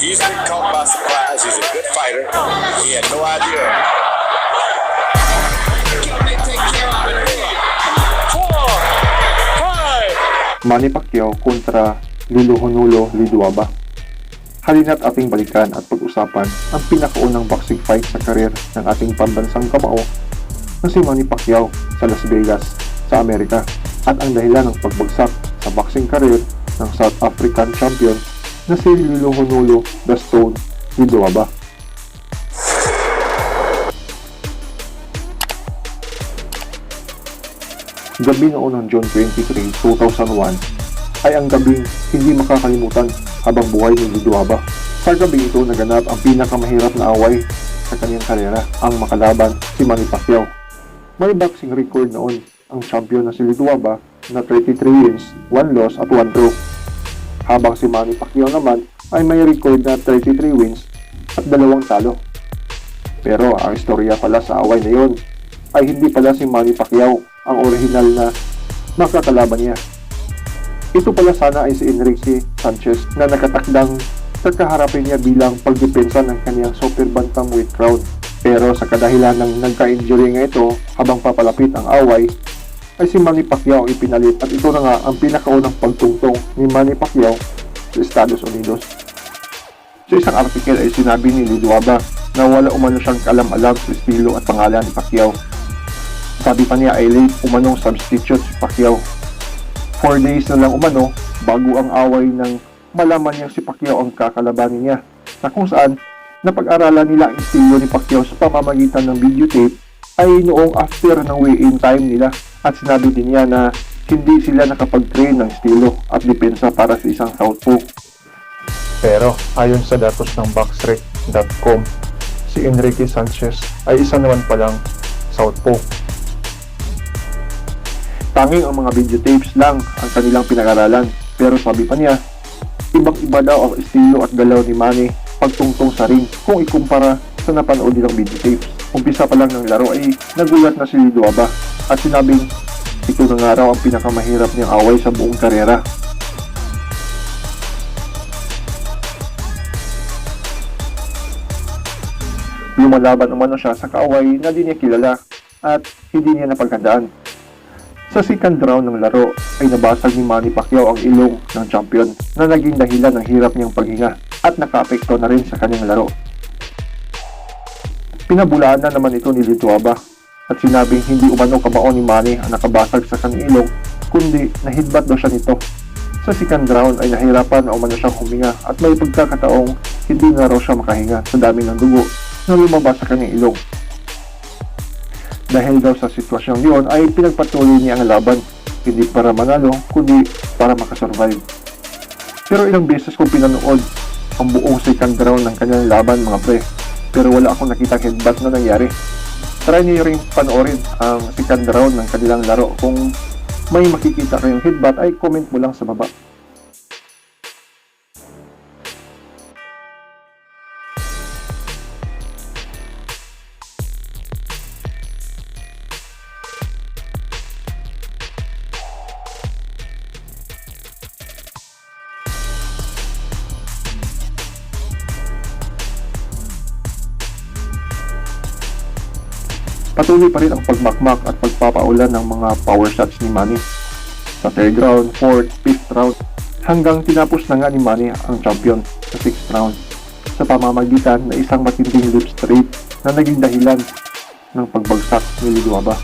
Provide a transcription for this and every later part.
He's been caught by surprise. He's a good fighter. He had no idea. Manny Pacquiao kontra Lehlohonolo Ledwaba. Halinat ating balikan at pag-usapan ang pinakaunang boxing fight sa karir ng ating pambansang kamao na si Manny Pacquiao sa Las Vegas sa Amerika at ang dahilan ng pagbagsak sa boxing career ng South African champion na si Lehlohonolo the Stone Ledwaba. Gabi noon ng June 23, 2001 ay ang gabing hindi makakalimutan habang buhay ni Ledwaba. Sa gabi ito naganap ang pinakamahirap na away sa kanyang karera, ang makalaban si Manny Pacquiao. May boxing record noon ang champion na si Ledwaba na 33 wins, 1 loss at 1 draw. Habang si Manny Pacquiao naman ay may record na 33 wins at 2 talo. Pero ang istorya pala sa away na yon ay hindi pala si Manny Pacquiao ang original na makakalaban niya. Ito pala sana ay si Enrique Sanchez na nakatakdang kakaharapin niya bilang pagdepensa ng kanyang super bantamweight crown. Pero sa kadahilan ng nagka-injury nga ito habang papalapit ang away, ay si Manny Pacquiao ipinalit at ito na nga ang pinakaunang pagtungtong ni Manny Pacquiao sa Estados Unidos. Sa isang article ay sinabi ni Ledwaba na wala umano siyang kalam-alam sa estilo at pangalan ni Pacquiao. Sabi pa niya ay late umanong substitute si Pacquiao. 4 days na lang umano bago ang away nang malaman niyang si Pacquiao ang kakalabanin niya, na kung saan napag-aralan nila ang estilo ni Pacquiao sa pamamagitan ng videotape ay noong after ng weigh-in time nila, at sinabi din niya na hindi sila nakapag-train ng estilo at depensa para sa isang southpaw. Pero ayon sa datos ng boxrec.com, si Enrique Sanchez ay isa naman palang southpaw. Tanging ang mga videotapes lang ang kanilang pinag-aralan, pero sabi pa niya, ibang-iba daw ang estilo at galaw ni Manny pagtungtong sa ring kung ikumpara sa napanood nilang videotapes. Umpisa pa lang ng laro ay nagulat na si Ledwaba at sinabing ito na nga raw ang pinakamahirap niyang away sa buong karera. Lumalaban umano siya sa kaaway na di niya kilala at hindi niya napaghandaan. Sa second round ng laro ay nabasag ni Manny Pacquiao ang ilong ng champion na naging dahilan ng hirap niyang paghinga at nakaapekto na rin sa kanyang laro. Pinabulaan na naman ito ni Ledwaba at sinabing hindi umano kamao ni Manny ang nakabasag sa kanyang ilong, kundi nahidbat daw siya nito. Sa second round ay nahirapan na umano siyang huminga at may pagkakataong hindi na raw siya makahinga sa dami ng dugo na lumabas sa kanyang ilong. Dahil daw sa sitwasyong yun ay pinagpatuloy niya ang laban, hindi para manalo kundi para makasurvive. Pero ilang beses kong pinanood ang buong second round ng kanyang laban mga pre, pero wala akong nakita headbutt na nangyari. Try niyo rin panoorin ang second round ng kanilang laro. Kung may makikita kayong headbutt ay comment mo lang sa baba. Patuloy pa rin ang pagmakmak at pagpapaulan ng mga power shots ni Manny sa 3rd round, 4th, 5th round hanggang tinapos na nga ni Manny ang champion sa 6th round sa pamamagitan na isang matinding lip straight na naging dahilan ng pagbagsak ni Ledwaba.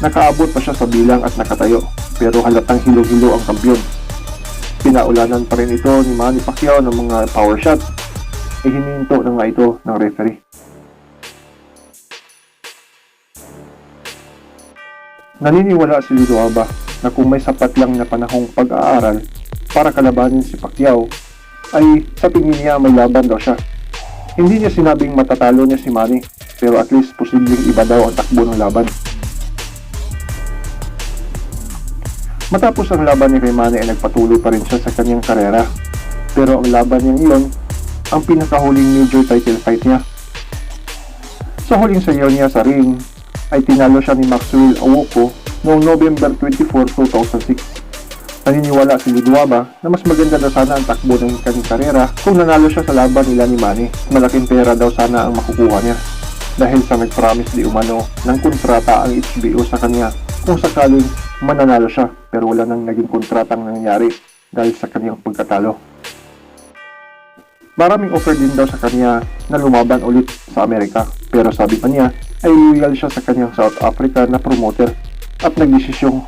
Nakaabot pa siya sa bilang at nakatayo, pero halatang hilo-hilo ang kampiyon. Pinaulanan pa rin ito ni Manny Pacquiao ng mga power shots, hininto na nga ito ng referee. Naniniwala si Ledwaba na kung may sapat lang na panahong pag-aaral para kalabanin si Pacquiao, ay sa tingin niya may laban daw siya. Hindi niya sinabing matatalo niya si Manny, pero at least posibleng iba daw ang takbo ng laban. Matapos ang laban ni kay Manny ay nagpatuloy pa rin siya sa kanyang karera, pero ang laban niya iyon ang pinakahuling major title fight niya. Sa huling sayaw niya sa ring ay tinalo siya ni Maxwell Awoko noong November 24, 2006. Naniniwala si Ledwaba na mas maganda daw sana ang takbo ng kanyang karera kung nanalo siya sa laban nila ni Manny. Malaking pera daw sana ang makukuha niya dahil sa nag-promise di umano ng kontrata ang HBO sa kanya kung sakaling mananalo siya, pero wala nang naging kontratang nangyari dahil sa kanyang pagkatalo. Maraming offer din daw sa kanya na lumaban ulit sa Amerika, pero sabi pa niya ay loyal siya sa kanyang South Africa na promoter at nagdesisyong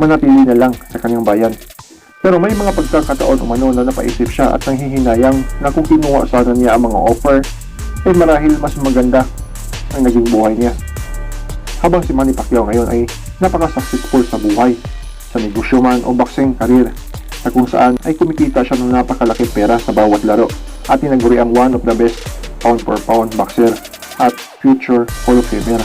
manatili na lang sa kanyang bayan. Pero may mga pagkakataon umano na napaisip siya at nanghihinayang na kung kinuha sana niya ang mga offer ay marahil mas maganda ang naging buhay niya. Habang si Manny Pacquiao ngayon ay napaka-successful sa buhay, sa negosyo man o boxing career, na kung saan ay kumikita siya ng napakalaking pera sa bawat laro at tinaguri ang one of the best pound for pound boxer at future Hall of Famer.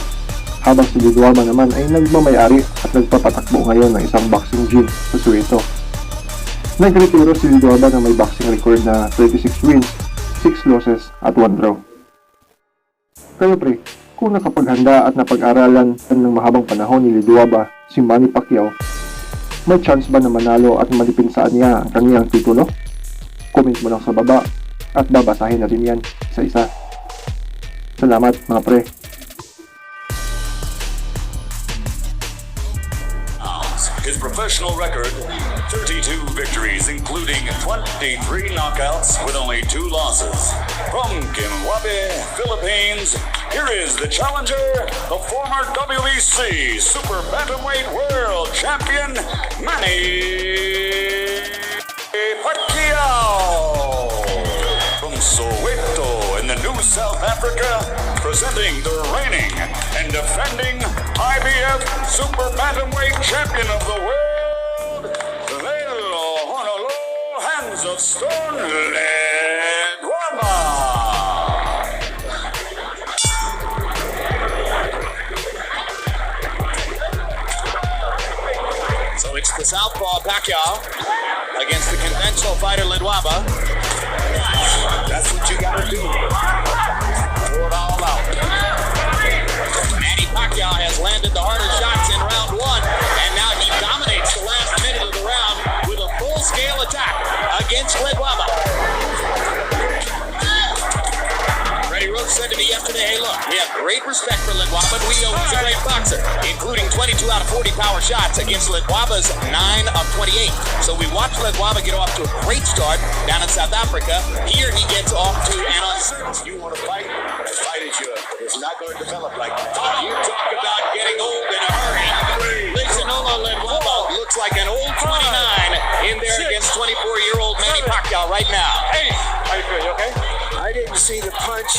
Habang si Ledwaba naman ay nagmamayari at nagpapatakbo ngayon ng isang boxing gym sa Soweto. Nagretiro si Ledwaba na may boxing record na 36 wins, 6 losses at 1 draw. Kaya pre, kung nakapaghanda at napag-aralan ng mahabang panahon ni Ledwaba si Manny Pacquiao, may chance ba na manalo at malipinsaan niya ang kanyang titulo? Comment mo lang sa baba at babasahin natin yan isa-isa. Salamat mga pre. His professional record, 32 victories, including 23 knockouts with only 2 losses. From Kimwabe, Philippines, here is the challenger, the former WBC Super Bantamweight World Champion, Manny Pacquiao. From Soweto in the New South Africa, presenting the reigning and defending IBF Super Bantamweight Champion of the World, Lehlohonolo, Hands of Stone, Ledwaba. So it's the southpaw Pacquiao against the conventional fighter Ledwaba. That's what you gotta do. Throw it all out. Manny Pacquiao has landed the hardest shots in round 1, and now he dominates the last minute of the round with a full-scale attack against Ledwaba. Freddie Roach said to me yesterday, hey look, we have great respect for Ledwaba, and we know he's a great boxer, including 22 out of 40 power shots against Ledwaba's 9 of 28. So we watched Ledwaba get off to a great start down in South Africa. Here he gets off to an uncertain. You want to fight? The fight is yours. It's not going to develop like that. You talk about getting old in a hurry. Lehlohonolo Ledwaba looks like an old 29 in there against 24-year-old Manny Pacquiao right now. Hey, how you feel? You okay? I didn't see the punch.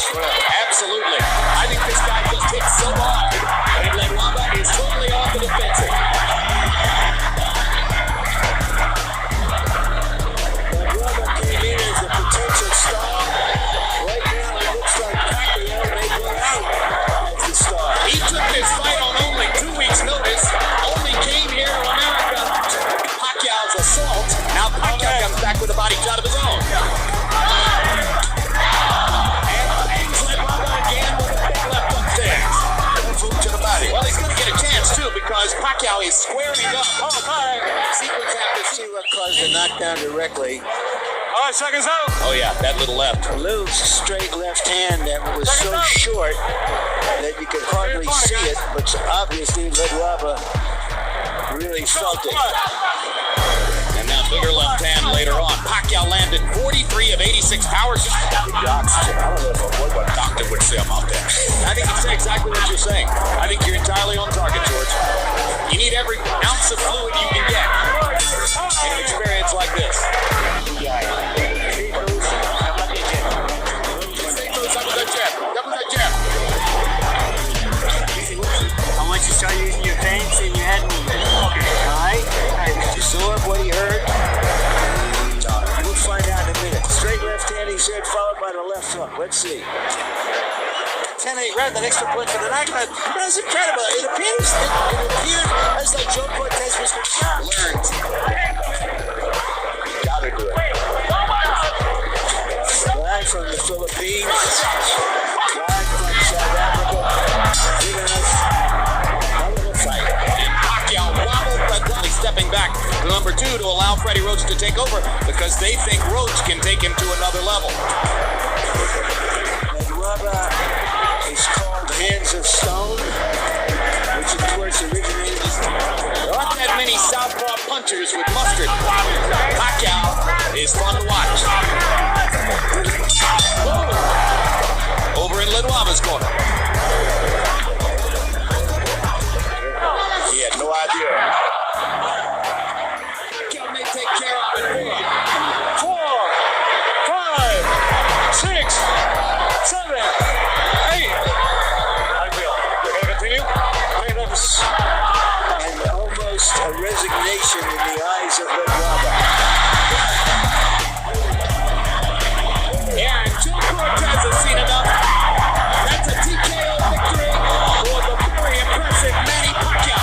Absolutely. I think this guy just hit so hard that Ledwaba is totally off the defensive. Ledwaba came in as a potential star. Right now it looks like Pacquiao may go out as the star. He took this fight on only 2 weeks' notice. Only came here to America. Pacquiao's assault. Now Pacquiao comes back with a body shot of his own. Well, he's going to get a chance, too, because Pacquiao is squaring up. Oh, hi. Sequence after see what caused the knockdown directly. All right, seconds out. Oh, yeah, that little left. A little straight left hand that was so short that you could hardly see it, but obviously Ledwaba really felt it. And now bigger left hand later on. Pacquiao landed 43 of 86 power shots. I don't know what doctor would say about that. I think he'd say exactly what you're saying. I think you're entirely on target, George. You need every ounce of fluid you can get in an experience like this. Double that jab. I want you to start using your feints and your head movement. Alright? Absorb what he heard. We'll find out in a minute. Straight left hand, he said, followed by the left hook. Let's see. 10-8 red, that extra point for the knockout. That was incredible. It appeared as though Joe Cortez was learned. Gotta do it. Flag from the Philippines. Flag from South Africa. Giving us a fight. And Pacquiao wobbled, but stepping back Number two, to allow Freddie Roach to take over because they think Roach can take him to another level. Ledwaba is called Hands of Stone, which of course originated as... There aren't that many southpaw punchers with mustard. Pacquiao is fun to watch. Whoa. Over in Ledwaba's corner. He had no idea. Pacquiao may take care of it. 4, 5, 6, 7, 8. I will. We're going to continue. And almost a resignation in the eyes of Ledwaba. Yeah, and Joe Cortez has seen enough. That's a TKO victory for the very impressive Manny Pacquiao,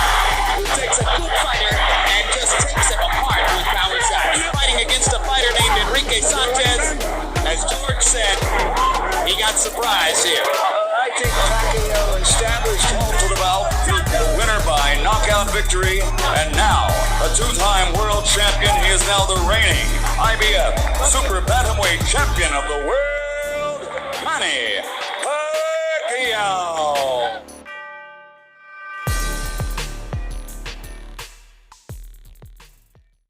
who takes a good fighter and just takes him apart with power shots. Fighting against a fighter named Enrique Sanchez. As George said, he got surprised here. I think Pacquiao established home To the belt, the winner by knockout victory, and now a two-time world champion. He is now the reigning IBF Super Bantamweight Champion of the world, Manny Pacquiao.